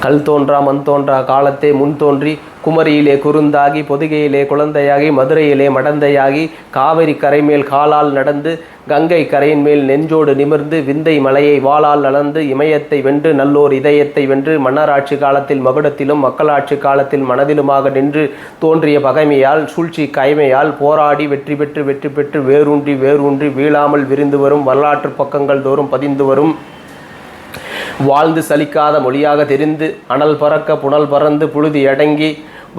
கல் தோன்றா மண் தோன்றா காலத்தே முன் தோன்றி குமரியிலே குறுந்தாகி பொதிகையிலே குழந்தையாகி மதுரையிலே மடந்தையாகி காவிரி கரைமேல் காலால் நடந்து கங்கை கரையின் மேல் நெஞ்சோடு நிமிர்ந்து விந்தை மலையை வாளால் அளந்து இமயத்தை வென்று நல்லோர் இதயத்தை வென்று மன்னராட்சி காலத்தில் மகுடத்திலும் மக்களாட்சி காலத்தில் மனதிலுமாக நின்று தோன்றிய பகைமையால் சூழ்ச்சி கைமையால் போராடி வெற்றி பெற்று வேரூன்றி வீழாமல் விரிந்து வரும் வரலாற்று பக்கங்கள் தோறும் பதிந்து வரும் வாழ்ந்து சலிக்காத மொழியாக தெரிந்து அனல் பறக்க புனல் பறந்து புழுதி அடங்கி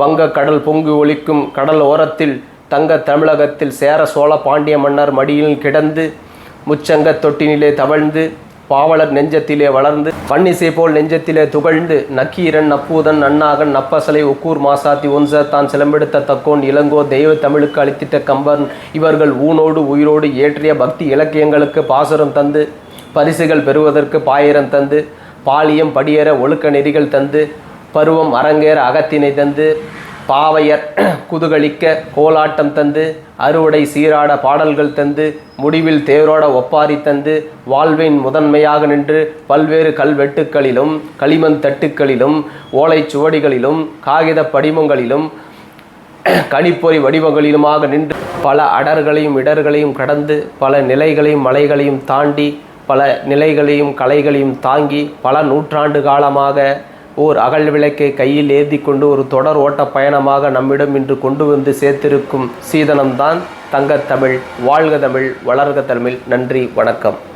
வங்க கடல் பொங்கு ஒலிக்கும் கடல் ஓரத்தில் தங்க தமிழகத்தில் சேர சோழ பாண்டிய மன்னர் மடியில் கிடந்து முச்சங்க தொட்டினிலே தவழ்ந்து பாவலர் நெஞ்சத்திலே வளர்ந்து பன்னிசை போல் நெஞ்சத்திலே துகழ்ந்து நக்கீரன் நப்பூதன் நன்னாகன் நப்பசலை ஒக்கூர் மாசாத்தி ஒன்ச தான் சிலம்பெடுத்த தக்கோன் இளங்கோ தெய்வ தமிழுக்கு அளித்திட்ட கம்பன் இவர்கள் ஊனோடு உயிரோடு ஏற்றிய பக்தி இலக்கியங்களுக்கு பாசுரம் தந்து பரிசுகள் பெறுவதற்கு பாயிரம் தந்து பாலியம் படியேற ஒழுக்க நெறிகள் தந்து பருவம் அரங்கேற அகத்தினை தந்து பாவையர் குதுகளிக்க கோலாட்டம் தந்து அறுவடை சீராட பாடல்கள் தந்து முடிவில் தேரோட ஒப்பாரி தந்து வாழ்வின் முதன்மையாக நின்று பல்வேறு கல்வெட்டுக்களிலும் களிமண் தட்டுக்களிலும் ஓலை சுவடிகளிலும் காகித படிமங்களிலும் கணிப்பொறி வடிவங்களிலுமாக நின்று பல அடர்களையும் இடர்களையும் கடந்து பல நிலைகளையும் மலைகளையும் தாண்டி பல நிலைகளையும் கலைகளையும் தாங்கி பல நூற்றாண்டு காலமாக ஓர் அகல் விளக்கை கையில் ஏந்தி கொண்டு ஒரு தொடர் ஓட்ட பயணமாக நம்மிடம் இன்று கொண்டு வந்து சேர்த்திருக்கும் சீதனம்தான் தங்கத்தமிழ். வாழ்க தமிழ், வளர்க தமிழ். நன்றி, வணக்கம்.